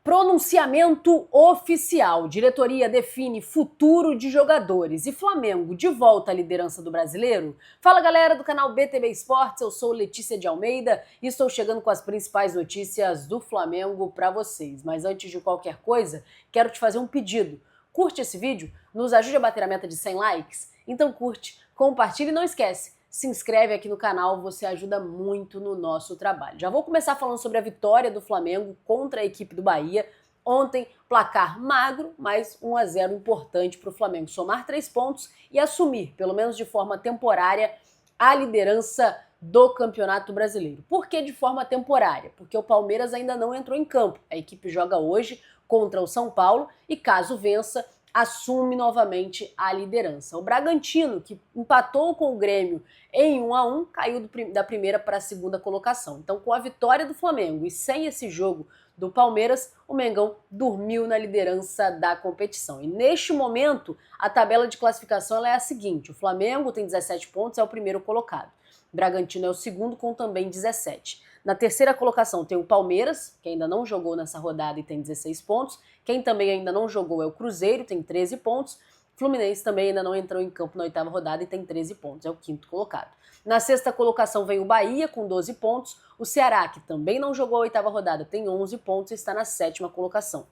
Pronunciamento oficial. Diretoria define futuro de jogadores e Flamengo de volta à liderança do Brasileiro? Fala galera do canal BTB Esportes, eu sou Letícia de Almeida e estou chegando com as principais notícias do Flamengo para vocês. Mas antes de qualquer coisa, quero te fazer um pedido. Curte esse vídeo, nos ajude a bater a meta de 100 likes? Então curte, compartilha e não esquece, se inscreve aqui no canal, você ajuda muito no nosso trabalho. Já vou começar falando sobre a vitória do Flamengo contra a equipe do Bahia. Ontem, placar magro, mas 1-0 importante para o Flamengo somar 3 pontos e assumir, pelo menos de forma temporária, a liderança do Campeonato Brasileiro. Por que de forma temporária? Porque o Palmeiras ainda não entrou em campo. A equipe joga hoje contra o São Paulo e, caso vença, assume novamente a liderança. O Bragantino, que empatou com o Grêmio em 1-1, caiu da primeira para a segunda colocação. Então, com a vitória do Flamengo e sem esse jogo do Palmeiras, o Mengão dormiu na liderança da competição. E neste momento, a tabela de classificação é a seguinte: o Flamengo tem 17 pontos, é o primeiro colocado. O Bragantino é o segundo com também 17. Na terceira colocação tem o Palmeiras, que ainda não jogou nessa rodada e tem 16 pontos. Quem também ainda não jogou é o Cruzeiro, tem 13 pontos. O Fluminense também ainda não entrou em campo na oitava rodada e tem 13 pontos, é o quinto colocado. Na sexta colocação vem o Bahia com 12 pontos. O Ceará, que também não jogou a oitava rodada, tem 11 pontos e está na sétima colocação.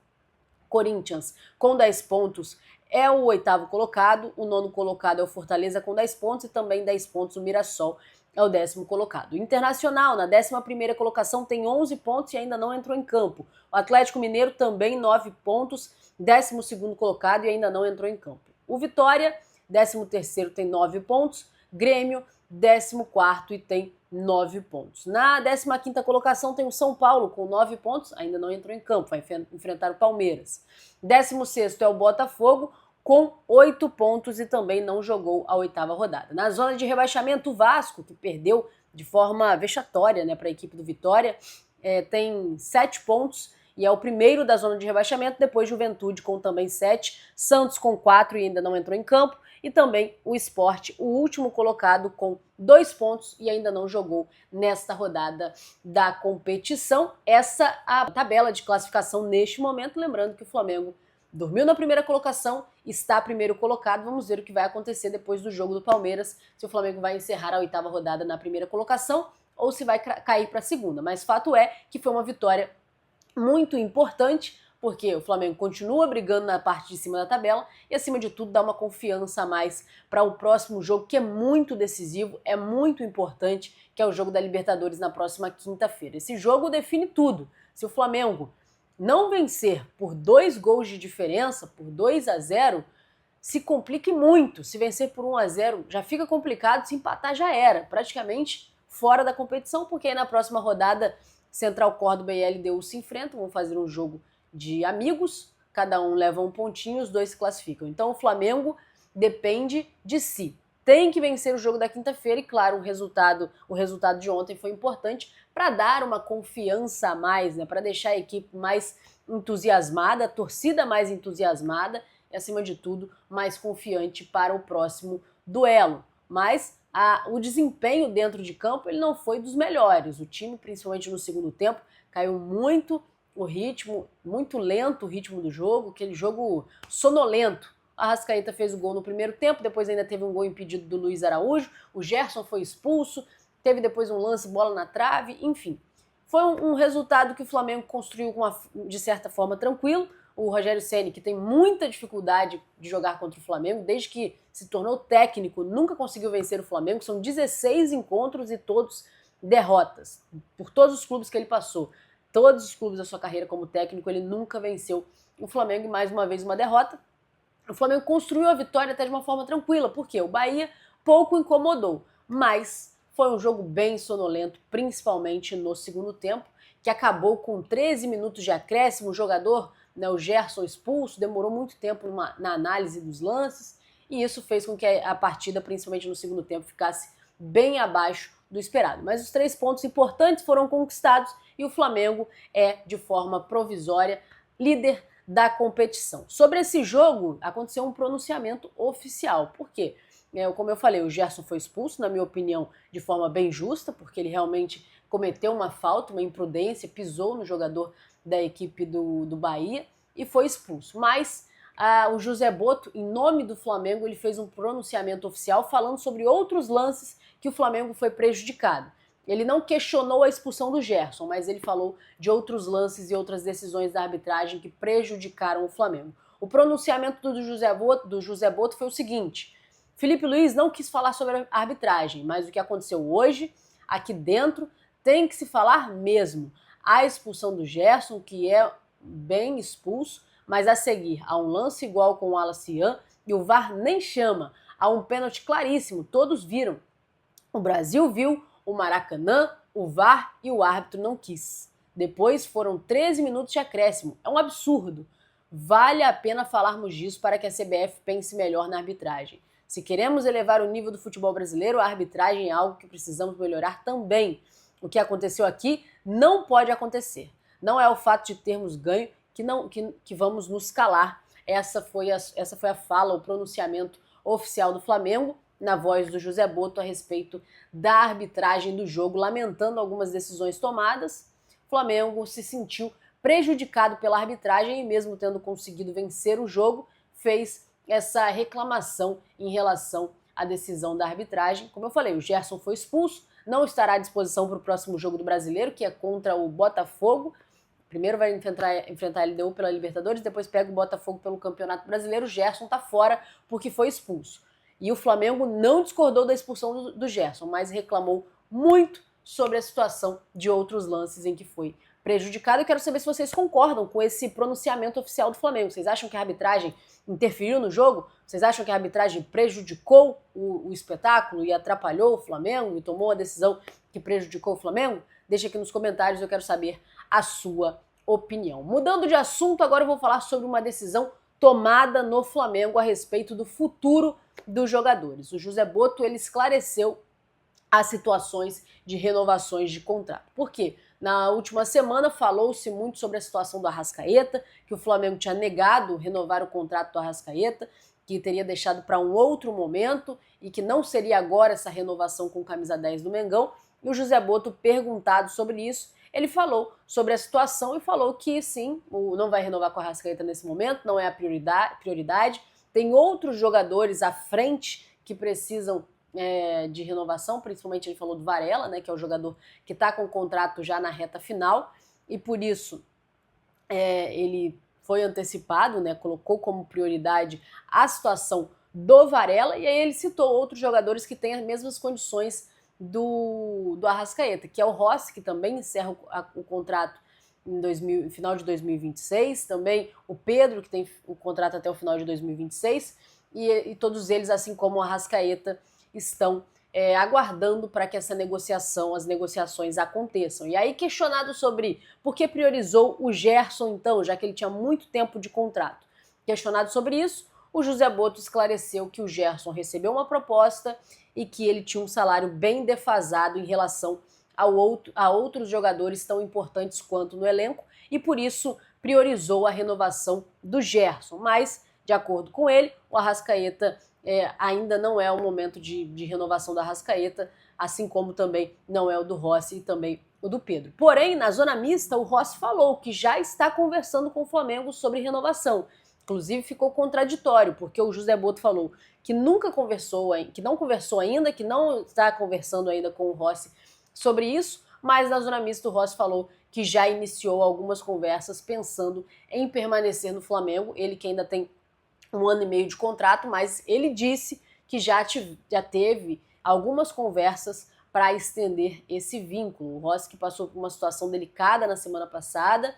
Corinthians, com 10 pontos, é o oitavo colocado. O nono colocado é o Fortaleza com 10 pontos e também 10 pontos o Mirassol é o 10º colocado. O Internacional, na 11ª colocação, tem 11 pontos e ainda não entrou em campo. O Atlético Mineiro também 9 pontos, 12º colocado e ainda não entrou em campo. O Vitória, 13º, tem 9 pontos. Grêmio, 14º e tem 9 pontos. Na 15ª colocação tem o São Paulo com 9 pontos, ainda não entrou em campo, vai enfrentar o Palmeiras. 16º é o Botafogo, com 8 pontos e também não jogou a oitava rodada. Na zona de rebaixamento, o Vasco, que perdeu de forma vexatória, para a equipe do Vitória, tem 7 pontos e é o primeiro da zona de rebaixamento, depois Juventude com também 7, Santos com 4 e ainda não entrou em campo, e também o Sport, o último colocado, com 2 pontos e ainda não jogou nesta rodada da competição. Essa é a tabela de classificação neste momento, lembrando que o Flamengo dormiu na primeira colocação, está primeiro colocado. Vamos ver o que vai acontecer depois do jogo do Palmeiras, se o Flamengo vai encerrar a oitava rodada na primeira colocação ou se vai cair para a segunda. Mas fato é que foi uma vitória muito importante, porque o Flamengo continua brigando na parte de cima da tabela e, acima de tudo, dá uma confiança a mais para o próximo jogo, que é muito decisivo, é muito importante, que é o jogo da Libertadores na próxima quinta-feira. Esse jogo define tudo. Se o Flamengo não vencer por 2 gols de diferença, por 2-0, se complique muito. Se vencer por 1-0 já fica complicado, se empatar já era, praticamente fora da competição, porque aí na próxima rodada Central Córdoba e LDU se enfrentam, vão fazer um jogo de amigos, cada um leva um pontinho, os dois se classificam. Então o Flamengo depende de si. Tem que vencer o jogo da quinta-feira e, claro, o resultado de ontem foi importante para dar uma confiança a mais, para deixar a equipe mais entusiasmada, a torcida mais entusiasmada e, acima de tudo, mais confiante para o próximo duelo. Mas o desempenho dentro de campo ele não foi dos melhores. O time, principalmente no segundo tempo, caiu muito o ritmo, muito lento o ritmo do jogo, aquele jogo sonolento. A Arrascaeta fez o gol no primeiro tempo, depois ainda teve um gol impedido do Luiz Araújo, o Gerson foi expulso, teve depois um lance, bola na trave, enfim. Foi um resultado que o Flamengo construiu de certa forma tranquilo. O Rogério Ceni, que tem muita dificuldade de jogar contra o Flamengo, desde que se tornou técnico, nunca conseguiu vencer o Flamengo, são 16 encontros e todos derrotas, por todos os clubes que ele passou. Todos os clubes da sua carreira como técnico, ele nunca venceu o Flamengo e mais uma vez uma derrota. O Flamengo construiu a vitória até de uma forma tranquila, porque o Bahia pouco incomodou, mas foi um jogo bem sonolento, principalmente no segundo tempo, que acabou com 13 minutos de acréscimo. O jogador, o Gerson, expulso, demorou muito tempo na análise dos lances, e isso fez com que a partida, principalmente no segundo tempo, ficasse bem abaixo do esperado. Mas os 3 pontos importantes foram conquistados e o Flamengo é, de forma provisória, líder da competição. Sobre esse jogo, aconteceu um pronunciamento oficial. Por quê? Como eu falei, o Gerson foi expulso, na minha opinião, de forma bem justa, porque ele realmente cometeu uma falta, uma imprudência, pisou no jogador da equipe do Bahia e foi expulso. Mas o José Botto, em nome do Flamengo, ele fez um pronunciamento oficial falando sobre outros lances que o Flamengo foi prejudicado. Ele não questionou a expulsão do Gerson, mas ele falou de outros lances e outras decisões da arbitragem que prejudicaram o Flamengo. O pronunciamento do José Botto foi o seguinte: Felipe Luiz não quis falar sobre a arbitragem, mas o que aconteceu hoje, aqui dentro, tem que se falar mesmo. A expulsão do Gerson, que é bem expulso, mas a seguir há um lance igual com o Alacian e o VAR nem chama. Há um pênalti claríssimo, todos viram. O Brasil viu, o Maracanã, o VAR e o árbitro não quis. Depois foram 13 minutos de acréscimo. É um absurdo. Vale a pena falarmos disso para que a CBF pense melhor na arbitragem. Se queremos elevar o nível do futebol brasileiro, a arbitragem é algo que precisamos melhorar também. O que aconteceu aqui não pode acontecer. Não é o fato de termos ganho que vamos nos calar. Essa foi a fala, o pronunciamento oficial do Flamengo, na voz do José Botto, a respeito da arbitragem do jogo, lamentando algumas decisões tomadas. O Flamengo se sentiu prejudicado pela arbitragem e, mesmo tendo conseguido vencer o jogo, fez essa reclamação em relação à decisão da arbitragem. Como eu falei, o Gerson foi expulso, não estará à disposição para o próximo jogo do Brasileiro, que é contra o Botafogo. Primeiro vai enfrentar a LDU pela Libertadores, depois pega o Botafogo pelo Campeonato Brasileiro. O Gerson está fora porque foi expulso. E o Flamengo não discordou da expulsão do Gerson, mas reclamou muito sobre a situação de outros lances em que foi prejudicado. Eu quero saber se vocês concordam com esse pronunciamento oficial do Flamengo. Vocês acham que a arbitragem interferiu no jogo? Vocês acham que a arbitragem prejudicou o espetáculo e atrapalhou o Flamengo e tomou a decisão que prejudicou o Flamengo? Deixa aqui nos comentários, eu quero saber a sua opinião. Mudando de assunto, agora eu vou falar sobre uma decisão tomada no Flamengo a respeito do futuro dos jogadores. O José Botto, ele esclareceu as situações de renovações de contrato. Por quê? Na última semana falou-se muito sobre a situação do Arrascaeta, que o Flamengo tinha negado renovar o contrato do Arrascaeta, que teria deixado para um outro momento e que não seria agora essa renovação com camisa 10 do Mengão. E o José Botto, perguntado sobre isso, ele falou sobre a situação e falou que sim, não vai renovar com a Arrascaeta nesse momento, não é a prioridade. Tem outros jogadores à frente que precisam de renovação, principalmente ele falou do Varela, né, que é o jogador que está com o contrato já na reta final, e por isso ele foi antecipado, né, colocou como prioridade a situação do Varela, e aí ele citou outros jogadores que têm as mesmas condições do Arrascaeta, que é o Rossi, que também encerra o contrato em final de 2026, também o Pedro, que tem o contrato até o final de 2026, e todos eles, assim como o Arrascaeta, estão aguardando para que as negociações aconteçam. E aí, questionado sobre por que priorizou o Gerson, então, já que ele tinha muito tempo de contrato. Questionado sobre isso, o José Botto esclareceu que o Gerson recebeu uma proposta e que ele tinha um salário bem defasado em relação a outros jogadores tão importantes quanto no elenco e por isso priorizou a renovação do Gerson. Mas, de acordo com ele, o Arrascaeta ainda não é o momento de renovação do Arrascaeta, assim como também não é o do Rossi e também o do Pedro. Porém, na zona mista, o Rossi falou que já está conversando com o Flamengo sobre renovação. Inclusive ficou contraditório, porque o José Botto falou que não conversou ainda, que não está conversando ainda com o Rossi sobre isso, mas na zona mista o Rossi falou que já iniciou algumas conversas pensando em permanecer no Flamengo, ele que ainda tem 1 ano e meio de contrato, mas ele disse que já teve algumas conversas para estender esse vínculo. O Rossi, que passou por uma situação delicada na semana passada,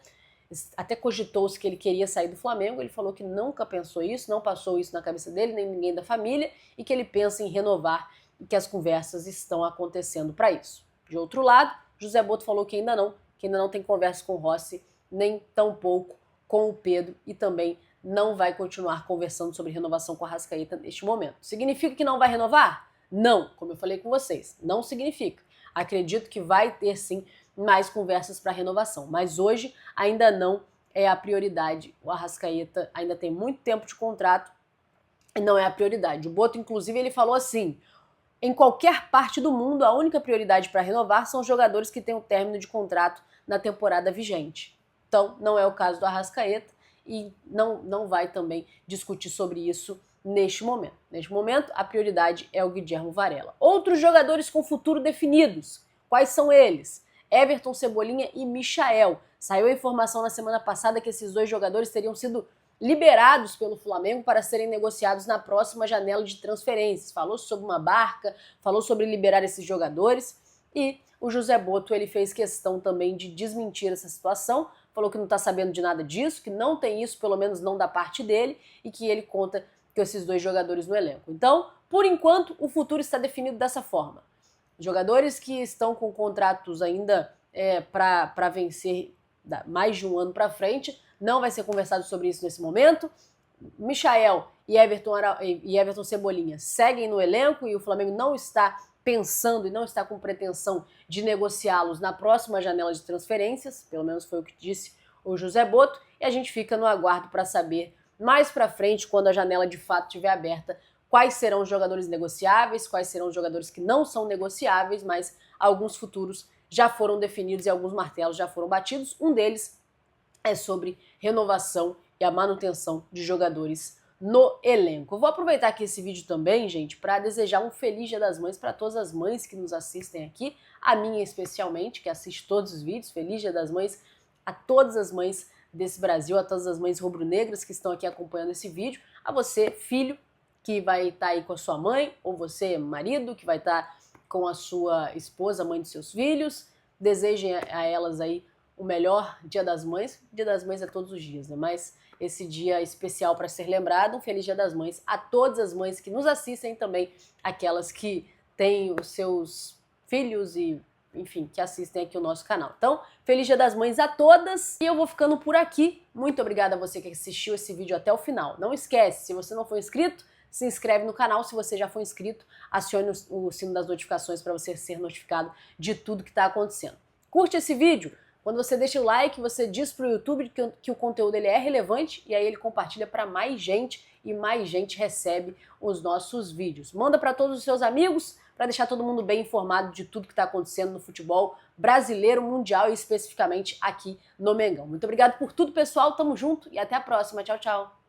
até cogitou-se que ele queria sair do Flamengo, ele falou que nunca pensou isso, não passou isso na cabeça dele, nem ninguém da família, e que ele pensa em renovar e que as conversas estão acontecendo para isso. De outro lado, José Botto falou que ainda não tem conversa com o Rossi, nem tampouco com o Pedro, e também não vai continuar conversando sobre renovação com a Arrascaeta neste momento. Significa que não vai renovar? Não, como eu falei com vocês, não significa. Acredito que vai ter sim mais conversas para renovação, mas hoje ainda não é a prioridade. O Arrascaeta ainda tem muito tempo de contrato e não é a prioridade. O Botto, inclusive, ele falou assim: Em qualquer parte do mundo, a única prioridade para renovar são os jogadores que têm o término de contrato na temporada vigente. Então, não é o caso do Arrascaeta e não vai também discutir sobre isso neste momento. Neste momento, a prioridade é o Guilherme Varela. Outros jogadores com futuro definidos. Quais são eles? Everton, Cebolinha e Michael. Saiu a informação na semana passada que esses dois jogadores teriam sido liberados pelo Flamengo para serem negociados na próxima janela de transferências. Falou sobre uma barca, falou sobre liberar esses jogadores e o José Botto ele fez questão também de desmentir essa situação, falou que não está sabendo de nada disso, que não tem isso, pelo menos não da parte dele, e que ele conta com esses dois jogadores no elenco. Então, por enquanto, o futuro está definido dessa forma. Jogadores que estão com contratos ainda para vencer mais de um ano para frente, não vai ser conversado sobre isso nesse momento. Michael e Everton Cebolinha seguem no elenco e o Flamengo não está pensando e não está com pretensão de negociá-los na próxima janela de transferências, pelo menos foi o que disse o José Botto, e a gente fica no aguardo para saber mais para frente, quando a janela de fato estiver aberta, quais serão os jogadores negociáveis, quais serão os jogadores que não são negociáveis, mas alguns futuros já foram definidos e alguns martelos já foram batidos. Um deles é sobre renovação e a manutenção de jogadores no elenco. Eu vou aproveitar aqui esse vídeo também, gente, para desejar um feliz Dia das Mães para todas as mães que nos assistem aqui, a minha especialmente, que assiste todos os vídeos. Feliz Dia das Mães a todas as mães desse Brasil, a todas as mães rubro-negras que estão aqui acompanhando esse vídeo, a você, filho, que vai estar aí com a sua mãe, ou você, marido, que vai estar com a sua esposa, mãe dos seus filhos. Desejem a elas aí o melhor Dia das Mães. Dia das Mães é todos os dias, né? Mas esse dia especial para ser lembrado, um feliz Dia das Mães a todas as mães que nos assistem, também aquelas que têm os seus filhos e, enfim, que assistem aqui o nosso canal. Então, feliz Dia das Mães a todas e eu vou ficando por aqui. Muito obrigada a você que assistiu esse vídeo até o final. Não esquece, se você não for inscrito, se inscreve no canal. Se você já for inscrito, acione o sino das notificações para você ser notificado de tudo que está acontecendo. Curte esse vídeo. Quando você deixa o like, você diz para o YouTube que o conteúdo ele é relevante e aí ele compartilha para mais gente e mais gente recebe os nossos vídeos. Manda para todos os seus amigos para deixar todo mundo bem informado de tudo que está acontecendo no futebol brasileiro, mundial e especificamente aqui no Mengão. Muito obrigado por tudo, pessoal. Tamo junto e até a próxima. Tchau, tchau.